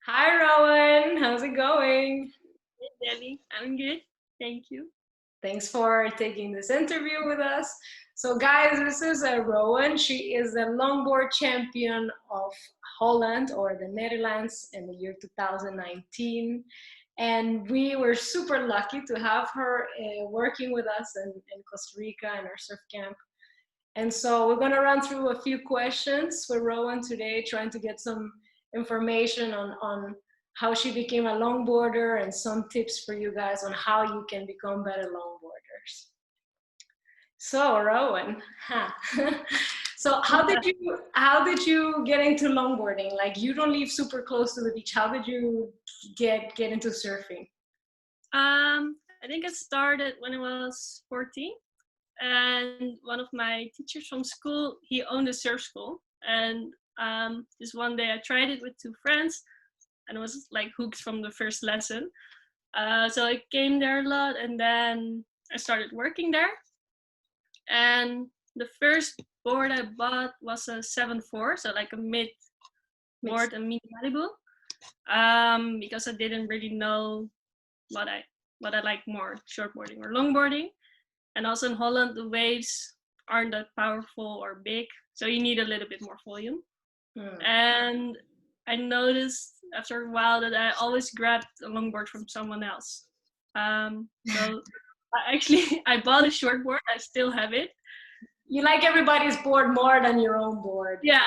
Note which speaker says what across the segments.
Speaker 1: Hi, Rowan. How's it going?
Speaker 2: Hey, Debbie, I'm good. Thank you.
Speaker 1: Thanks for taking this interview with us. So, guys, this is Rowan. She is the longboard champion of Holland or the Netherlands in the year 2019. And we were super lucky to have her working with us in Costa Rica in our surf camp. And so we're going to run through a few questions with Rowan today, trying to get some information on how she became a longboarder and some tips for you guys on how you can become better longboarders. So Rowan, huh. So how did you get into longboarding? Like you don't live super close to the beach. How did you get into surfing?
Speaker 2: I think it started when I was 14, and one of my teachers from school, he owned a surf school, and just one day I tried it with two friends, and I was like hooked from the first lesson. So I came there a lot, and then I started working there. And the first board I bought was a 7.4, so like a mid
Speaker 1: Makes
Speaker 2: board, a mini Malibu, because I didn't really know what I what I like more, shortboarding or longboarding. And also in Holland, the waves aren't that powerful or big, so you need a little bit more volume.
Speaker 1: hmm.
Speaker 2: And I noticed after a while that I always grabbed a longboard from someone else. So I bought a shortboard. I still have it.
Speaker 1: You like everybody's board more than your own board.
Speaker 2: Yeah,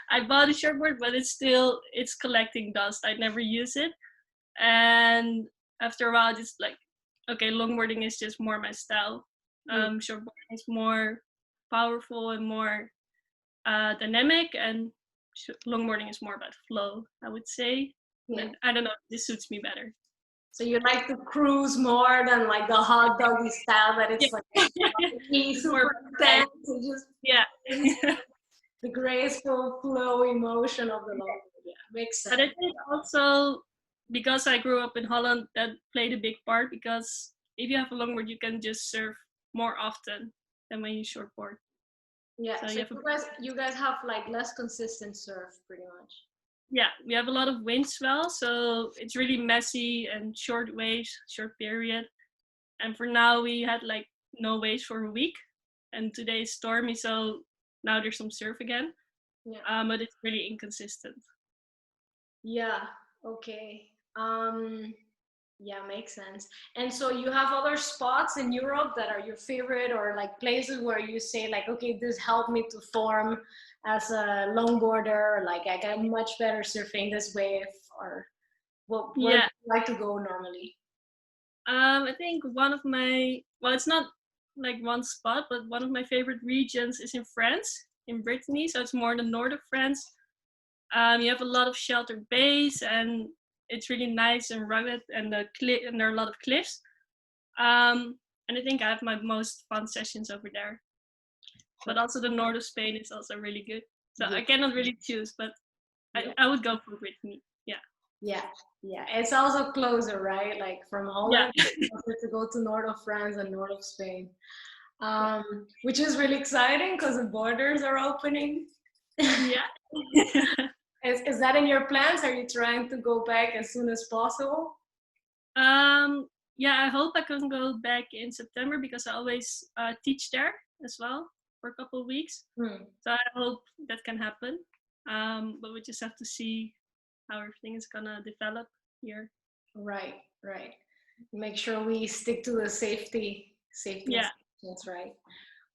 Speaker 2: I bought a shortboard, but it's collecting dust. I never use it, and after a while, just like okay, longboarding is just more my style.
Speaker 1: Hmm.
Speaker 2: Shortboarding is more powerful and more dynamic, and longboarding is more about flow, I would say.
Speaker 1: Yeah.
Speaker 2: But I don't know, this suits me better.
Speaker 1: So you like to cruise more than like the hot doggy style that
Speaker 2: Yeah.
Speaker 1: it's like be
Speaker 2: It's more
Speaker 1: super
Speaker 2: right.
Speaker 1: intense and just
Speaker 2: Yeah.
Speaker 1: the graceful flow emotion of the longboard. Yeah, makes
Speaker 2: But I
Speaker 1: sense.
Speaker 2: think also because I grew up in Holland, that played a big part because if you have a longboard, you can just surf more often than when you shortboard.
Speaker 1: Yeah.
Speaker 2: So
Speaker 1: So
Speaker 2: you have a
Speaker 1: you guys have like less consistent surf pretty much.
Speaker 2: yeah, we have a lot of wind swell, so it's really messy and short waves, short period. And for now, we had like no waves for a week, and today is stormy, so now there's some surf again.
Speaker 1: Yeah.
Speaker 2: But it's really inconsistent.
Speaker 1: Yeah. Okay. Yeah, makes sense. And so you have other spots in Europe that are your favorite or like places where you say like, okay, this helped me to form as a longboarder, like I got much better surfing this wave or where do
Speaker 2: Yeah,
Speaker 1: you like to go normally?
Speaker 2: I think one of my well, it's not like one spot, but one of my favorite regions is in France, in Brittany. So it's more the north of France. You have a lot of sheltered bays, and it's really nice and rugged, and and there are a lot of cliffs. And I think I have my most fun sessions over there. But also the north of Spain is also really good. So
Speaker 1: Yeah,
Speaker 2: I cannot really choose, but
Speaker 1: yeah,
Speaker 2: I would go for Brittany. Yeah,
Speaker 1: yeah, yeah. It's also closer, right? Like from
Speaker 2: yeah,
Speaker 1: Holland, it's closer to go to north of France and north of Spain,
Speaker 2: yeah,
Speaker 1: which is really exciting because the borders are opening.
Speaker 2: yeah.
Speaker 1: Is that in your plans? Are you trying to go back as soon as possible?
Speaker 2: um, yeah, I hope I can go back in September because I always teach there as well for a couple of weeks.
Speaker 1: Hmm.
Speaker 2: So I hope that can happen. But we just have to see how everything is gonna develop here.
Speaker 1: Right, right. Make sure we stick to the safety
Speaker 2: Yeah,
Speaker 1: instructions, right?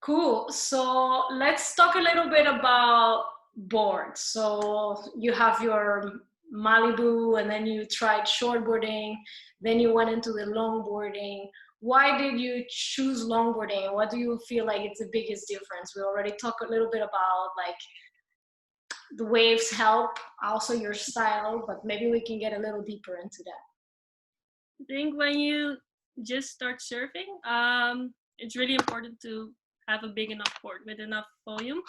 Speaker 1: Cool. So let's talk a little bit about boards. So you have your Malibu, and then you tried shortboarding, then you went into the longboarding. Why did you choose longboarding? What do you feel like it's the biggest difference? We already talked a little bit about like the waves help, also your style, but maybe we can get a little deeper into that.
Speaker 2: I think when you just start surfing, it's really important to have a big enough board with enough volume.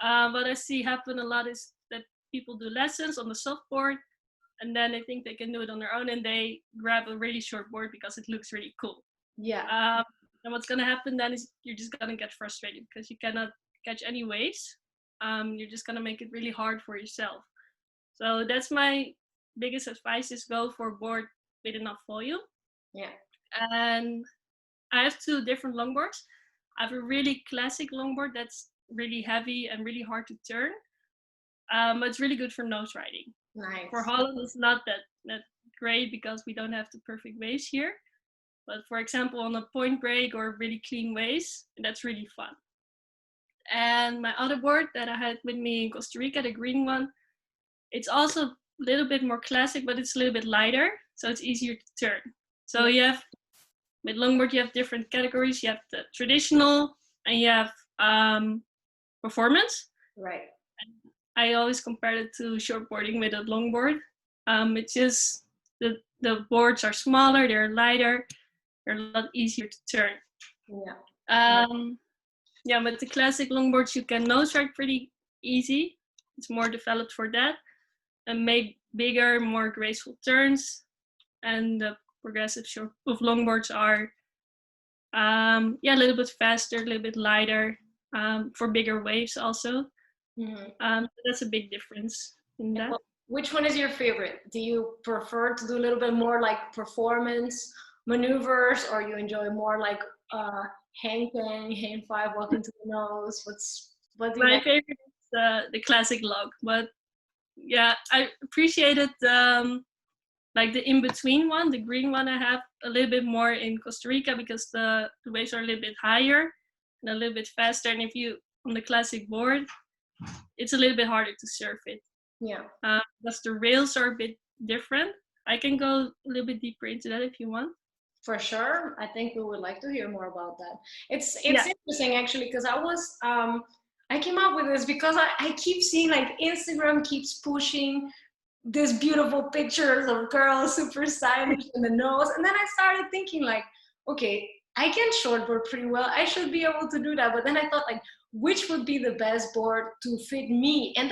Speaker 2: What I see happen a lot is that people do lessons on the soft board, and then they think they can do it on their own, and they grab a really short board because it looks really cool.
Speaker 1: Yeah.
Speaker 2: Um, and what's gonna happen then is you're just gonna get frustrated because you cannot catch any waves. You're just gonna make it really hard for yourself. So that's my biggest advice is go for a board with enough volume.
Speaker 1: Yeah.
Speaker 2: And I have two different longboards. I have a really classic longboard that's really heavy and really hard to turn. But it's really good for nose riding.
Speaker 1: Nice.
Speaker 2: For Holland, it's not that great because we don't have the perfect waves here. But for example, on a point break or really clean waves, that's really fun. And my other board that I had with me in Costa Rica, the green one, it's also a little bit more classic, but it's a little bit lighter, so it's easier to turn. So you have, with longboard, you have different categories. You have the traditional and you have performance.
Speaker 1: Right.
Speaker 2: I always compare it to shortboarding with a longboard. It's just the boards are smaller, they're lighter, they're a lot easier to turn.
Speaker 1: Yeah.
Speaker 2: Yeah, but the classic longboards you can nose ride pretty easy. It's more developed for that, and make bigger, more graceful turns. And the progressive short of longboards are a little bit faster, a little bit lighter, for bigger waves also. So that's a big difference in that.
Speaker 1: Which one is your favorite? Do you prefer to do a little bit more like performance maneuvers, or you enjoy more like hang 10, hang 5, walking to the nose? What do you
Speaker 2: My
Speaker 1: like?
Speaker 2: favorite is the classic log, but yeah, I appreciated like the in-between one, the green one I have a little bit more in Costa Rica because the waves are a little bit higher and a little bit faster. And if you on the classic board, it's a little bit harder to surf it.
Speaker 1: Yeah.
Speaker 2: Because the rails are a bit different. I can go a little bit deeper into that if you want.
Speaker 1: For sure. I think we would like to hear more about that. It's interesting actually, because I came up with this because I keep seeing like Instagram keeps pushing these beautiful pictures of girls super stylish in the nose. And then I started thinking like, okay, I can shortboard pretty well. I should be able to do that. But then I thought like, which would be the best board to fit me? And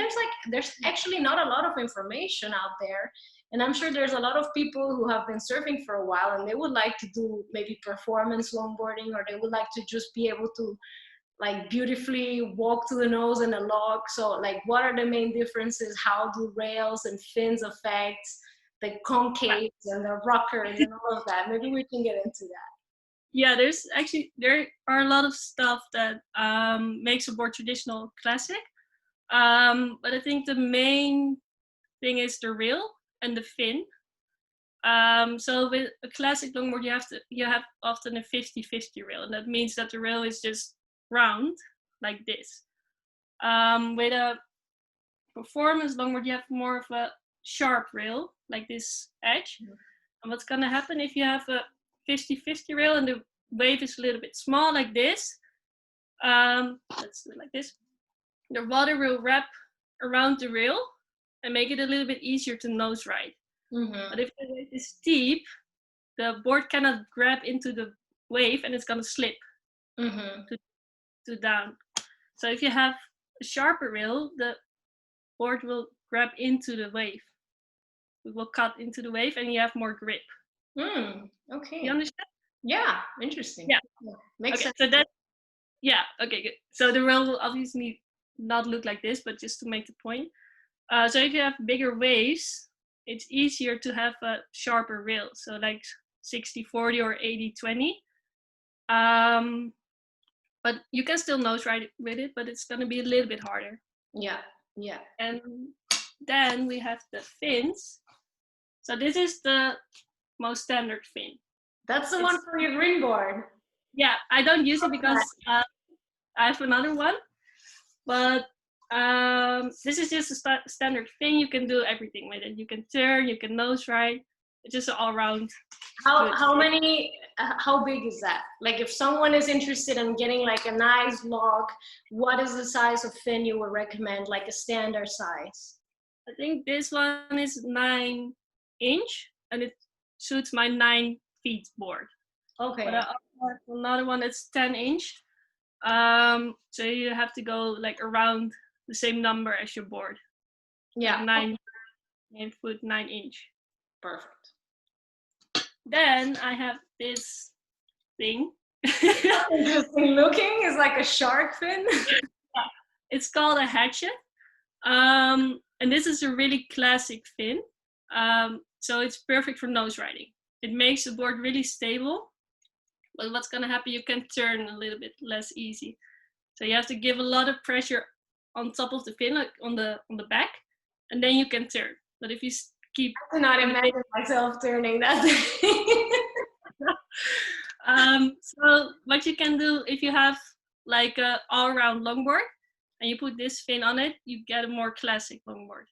Speaker 1: there's actually not a lot of information out there. And I'm sure there's a lot of people who have been surfing for a while and they would like to do maybe performance longboarding, or they would like to just be able to like beautifully walk to the nose in a log. So like, what are the main differences? How do rails and fins affect the concaves and the rockers and all of that? Maybe we can get into that.
Speaker 2: Yeah, there are a lot of stuff that makes a board traditional classic. But I think the main thing is the rail and the fin. So with a classic longboard, you have often a 50-50 rail, and that means that the rail is just round like this. With a performance longboard, you have more of a sharp rail like this edge. And what's gonna happen if you have a 50-50 rail and the wave is a little bit small like this? Let's do it like this. The water will wrap around the rail and make it a little bit easier to nose ride. But if the wave is steep, the board cannot grab into the wave and it's gonna slip to down. So if you have a sharper rail, the board will grab into the wave. It will cut into the wave and you have more grip.
Speaker 1: Okay.
Speaker 2: You understand?
Speaker 1: Yeah, interesting.
Speaker 2: Yeah.
Speaker 1: Makes sense.
Speaker 2: So okay, good. So the rail will obviously not look like this, but just to make the point. So if you have bigger waves, it's easier to have a sharper rail. So like 60-40 or 80-20. But you can still nose ride with it, but it's going to be a little bit harder.
Speaker 1: Yeah.
Speaker 2: And then we have the fins. So this is the most standard fin.
Speaker 1: That's the one for your green board.
Speaker 2: Yeah, I don't use it because I have another one. But this is just a standard fin. You can do everything with it. You can turn, you can nose ride. It's just an all-round.
Speaker 1: How big is that? Like if someone is interested in getting like a nice log, what is the size of fin you would recommend, like a standard size?
Speaker 2: I think this one is 9-inch and it suits my 9 feet board.
Speaker 1: Okay.
Speaker 2: But I have another one that's 10-inch. So you have to go like around the same number as your board.
Speaker 1: Yeah.
Speaker 2: Like 9 foot 9-inch.
Speaker 1: Perfect.
Speaker 2: Then I have this thing.
Speaker 1: Interesting looking. It's like a shark fin.
Speaker 2: It's called a hatchet. And this is a really classic fin. So it's perfect for nose riding. It makes the board really stable, but what's gonna happen, you can turn a little bit less easy. So you have to give a lot of pressure on top of the fin, like on the back, and then you can turn. But if you keep,
Speaker 1: I cannot imagine myself turning that.
Speaker 2: so what you can do, if you have like a all-round longboard and you put this fin on it, you get a more classic longboard.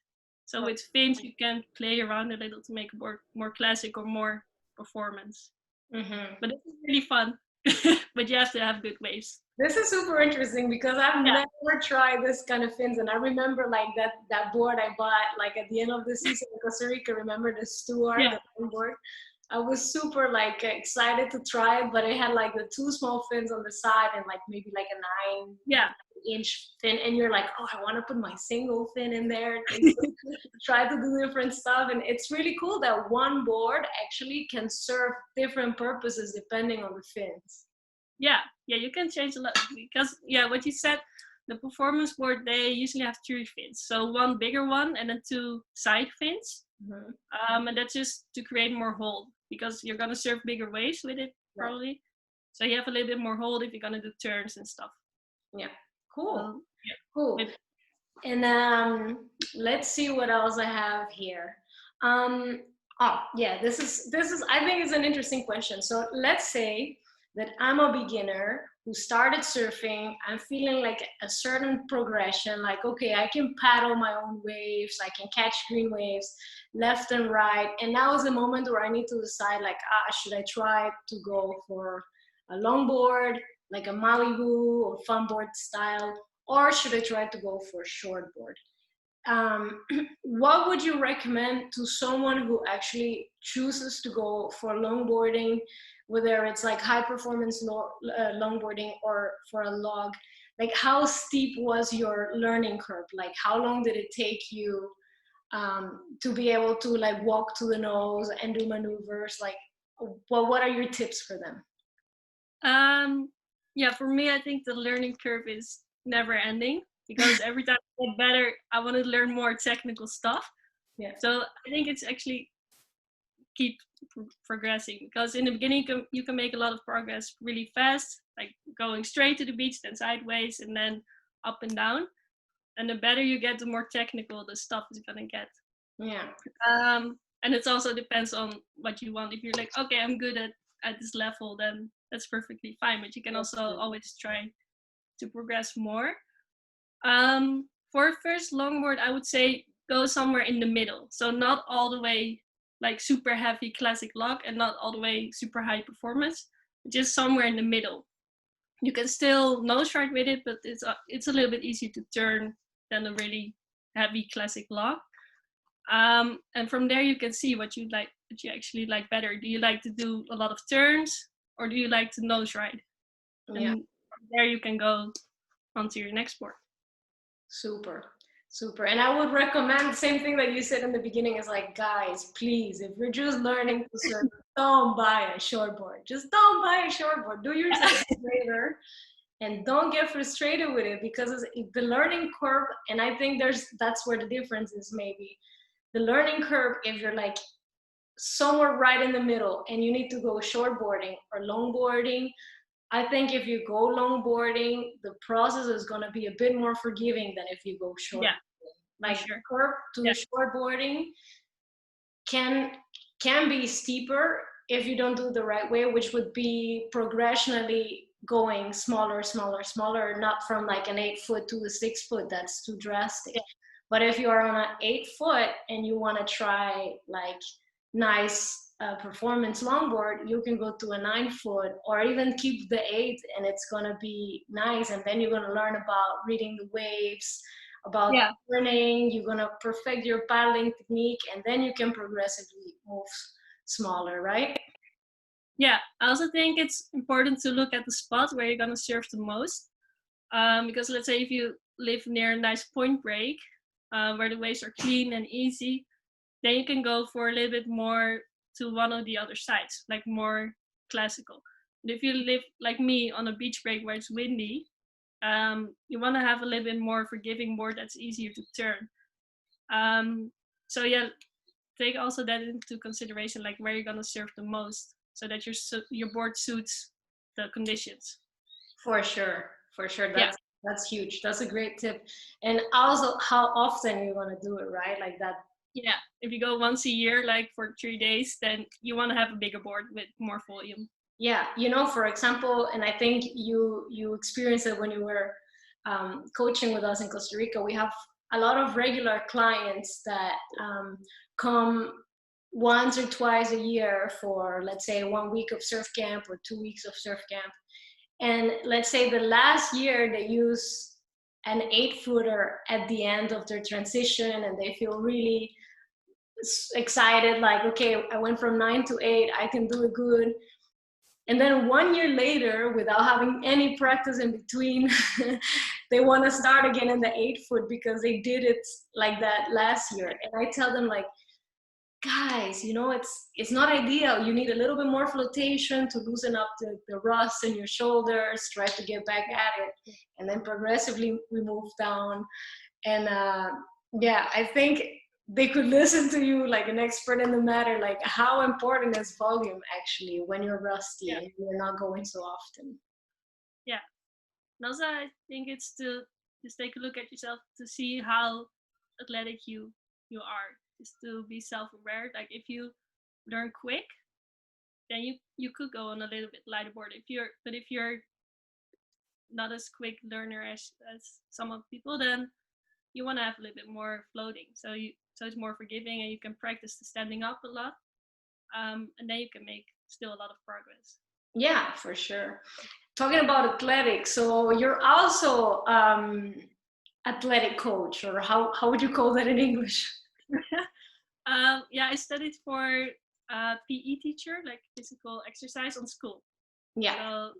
Speaker 2: So with fins, you can play around a little to make a board more classic or more performance.
Speaker 1: Mm-hmm.
Speaker 2: But this is really fun. But you have to have good waves.
Speaker 1: This is super interesting because I've never tried this kind of fins, and I remember like that board I bought like at the end of the season in Costa Rica. Remember the Stuart, the Longboard? I was super like excited to try it, but it had like the two small fins on the side and like maybe like a 9-inch fin, and you're like, oh, I want to put my single fin in there and try to do different stuff. And it's really cool that one board actually can serve different purposes depending on the fins.
Speaker 2: Yeah, you can change a lot because what you said, the performance board, they usually have 3 fins. So one bigger one and then 2 side fins. Mm-hmm. And that's just to create more hold because you're gonna surf bigger waves with it probably. Right. So you have a little bit more hold if you're gonna do turns and stuff.
Speaker 1: Yeah, cool. Cool. And let's see what else I have here. This is I think it's an interesting question. So let's say that I'm a beginner who started surfing. I'm feeling like a certain progression, like, okay, I can paddle my own waves, I can catch green waves left and right. And now is the moment where I need to decide, like, should I try to go for a longboard, like a Malibu or funboard style, or should I try to go for a shortboard? What would you recommend to someone who actually chooses to go for longboarding, whether it's like high performance longboarding or for a log? Like, how steep was your learning curve? Like, how long did it take you to be able to like walk to the nose and do maneuvers? Like, what are your tips for them?
Speaker 2: For me, I think the learning curve is never ending because every time I get better, I want to learn more technical stuff. Yeah. So I think it's actually keep progressing because in the beginning you can make a lot of progress really fast, like going straight to the beach, then sideways, and then up and down. And the better you get, the more technical the stuff is gonna get. Yeah. And it also depends on what you want. If you're like, okay, I'm good at this level, then that's perfectly fine. But you can also always try to progress more. For first longboard, I would say go somewhere in the middle. So not all the way like super heavy classic log and not all the way super high performance, just somewhere in the middle. You can still nose ride with it, but it's a little bit easier to turn than a really heavy classic log. And from there you can see what you actually like better. Do you like to do a lot of turns or do you like to nose ride? Yeah. And from there you can go onto your next board.
Speaker 1: Super. And I would recommend the same thing that you said in the beginning is like, guys, please, if you're just learning to surf, don't buy a shortboard. Just don't buy a shortboard. Do yourself a favor and don't get frustrated with it because it's the learning curve. And I think that's where the difference is maybe. The learning curve, if you're like somewhere right in the middle and you need to go shortboarding or longboarding, I think if you go longboarding, the process is going to be a bit more forgiving than if you go shortboarding. Yeah, like sure. Curve to shortboarding can be steeper if you don't do the right way, which would be progressionally going smaller, not from like an 8-foot to a 6-foot. That's too drastic. Yeah. But if you are on an 8-foot and you want to try like nice performance longboard, you can go to a 9-foot or even keep the 8 and it's going to be nice. And then you're going to learn about reading the waves, about turning, you're going to perfect your paddling technique, and then you can progressively move smaller, right?
Speaker 2: Yeah, I also think it's important to look at the spot where you're going to surf the most. Because let's say if you live near a nice point break, where the waves are clean and easy, then you can go for a little bit more to one of the other sides, like more classical. But if you live like me on a beach break where it's windy, you want to have a little bit more forgiving board that's easier to turn. So yeah, take also that into consideration, like where you're gonna surf the most, so that your board suits the conditions.
Speaker 1: For sure, for sure.
Speaker 2: Yeah.
Speaker 1: That's huge. That's a great tip. And also how often you want to do it, right? Like that.
Speaker 2: Yeah, if you go once a year, like for 3 days, then you want to have a bigger board with more volume.
Speaker 1: Yeah, you know, for example, and I think you experienced it when you were coaching with us in Costa Rica. We have a lot of regular clients that come once or twice a year for, let's say, 1 week of surf camp or 2 weeks of surf camp. And let's say the last year they use an 8-footer at the end of their transition, and they feel really excited, like, okay, I went from 9 to 8, I can do it good. And then 1 year later, without having any practice in between, they want to start again in the 8-foot because they did it like that last year. And I tell them, like, guys, you know, it's not ideal. You need a little bit more flotation to loosen up the rust in your shoulders, try to get back at it. And then progressively we move down. And yeah, I think they could listen to you like an expert in the matter, like how important is volume actually when you're rusty and you're not going so often.
Speaker 2: Yeah. And also I think it's to just take a look at yourself to see how athletic you are. Just to be self-aware. Like if you learn quick, then you could go on a little bit lighter board. If you're not as quick learner as some of people, then you want to have a little bit more floating. So it's more forgiving, and you can practice the standing up a lot, and then you can make still a lot of progress.
Speaker 1: Yeah, for sure. Talking about athletics, so you're also athletic coach, or how would you call that in English?
Speaker 2: Yeah, I studied for PE teacher, like physical exercise on school.
Speaker 1: Yeah.
Speaker 2: So,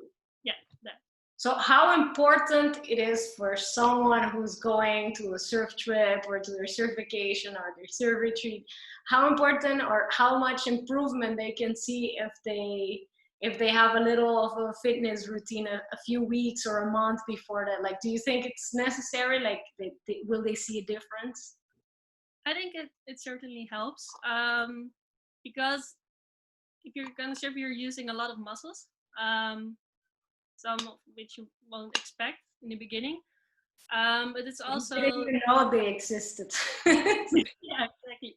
Speaker 2: yeah, that.
Speaker 1: So how important it is for someone who's going to a surf trip or to their surf vacation or their surf retreat, how important or how much improvement they can see if they have a little of a fitness routine a few weeks or a month before that. Like, do you think it's necessary? Like, will they see a difference?
Speaker 2: I think it certainly helps, because if you're gonna surf, you're using a lot of muscles, some of which you won't expect in the beginning. But it's also,
Speaker 1: I didn't even know they existed.
Speaker 2: yeah, exactly.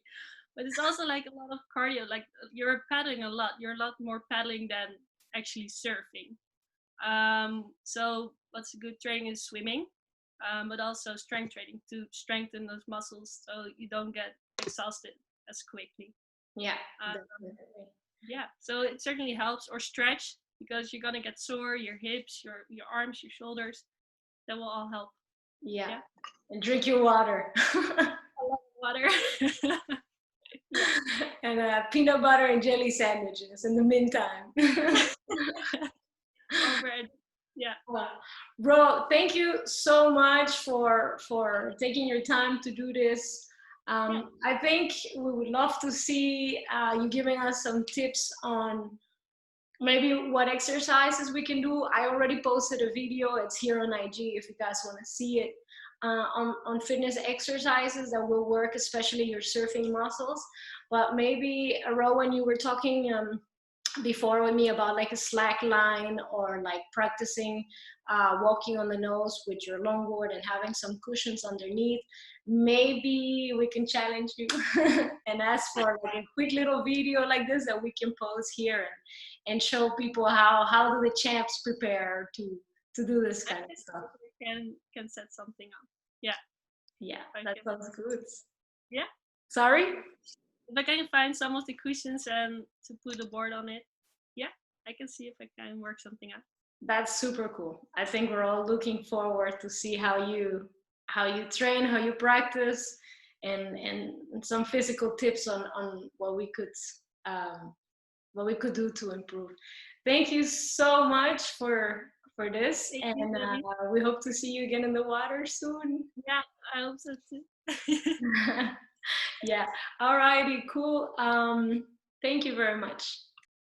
Speaker 2: But it's also like a lot of cardio. Like you're paddling a lot. You're a lot more paddling than actually surfing. So what's a good training is swimming, but also strength training to strengthen those muscles so you don't get exhausted as quickly.
Speaker 1: Yeah,
Speaker 2: definitely. Yeah, so it certainly helps. Or stretch, because you're gonna get sore, your hips, your arms, your shoulders. That will all help.
Speaker 1: Yeah. And drink your water.
Speaker 2: A lot of water.
Speaker 1: And peanut butter and jelly sandwiches in the meantime.
Speaker 2: Yeah.
Speaker 1: Bro, thank you so much for taking your time to do this. I think we would love to see you giving us some tips on maybe what exercises we can do. I already posted a video. It's here on IG if you guys want to see it, on fitness exercises that will work, especially your surfing muscles. But maybe, Rowan, you were talking before with me about like a slack line, or like practicing walking on the nose with your longboard and having some cushions underneath. Maybe we can challenge you and ask for like a quick little video like this that we can post here and show people how do the champs prepare to do this kind of stuff.
Speaker 2: Can set something up. Yeah.
Speaker 1: Yeah, that sounds good.
Speaker 2: Yeah.
Speaker 1: Sorry?
Speaker 2: If I can find some of the cushions and to put the board on it, yeah, I can see if I can work something out.
Speaker 1: That's super cool. I think we're all looking forward to see how you train, how you practice, and some physical tips on what we could do to improve. Thank you so much for this, and we hope to see you again in the water soon.
Speaker 2: Yeah, I hope so too.
Speaker 1: Yeah. Alrighty, cool. Thank you very much.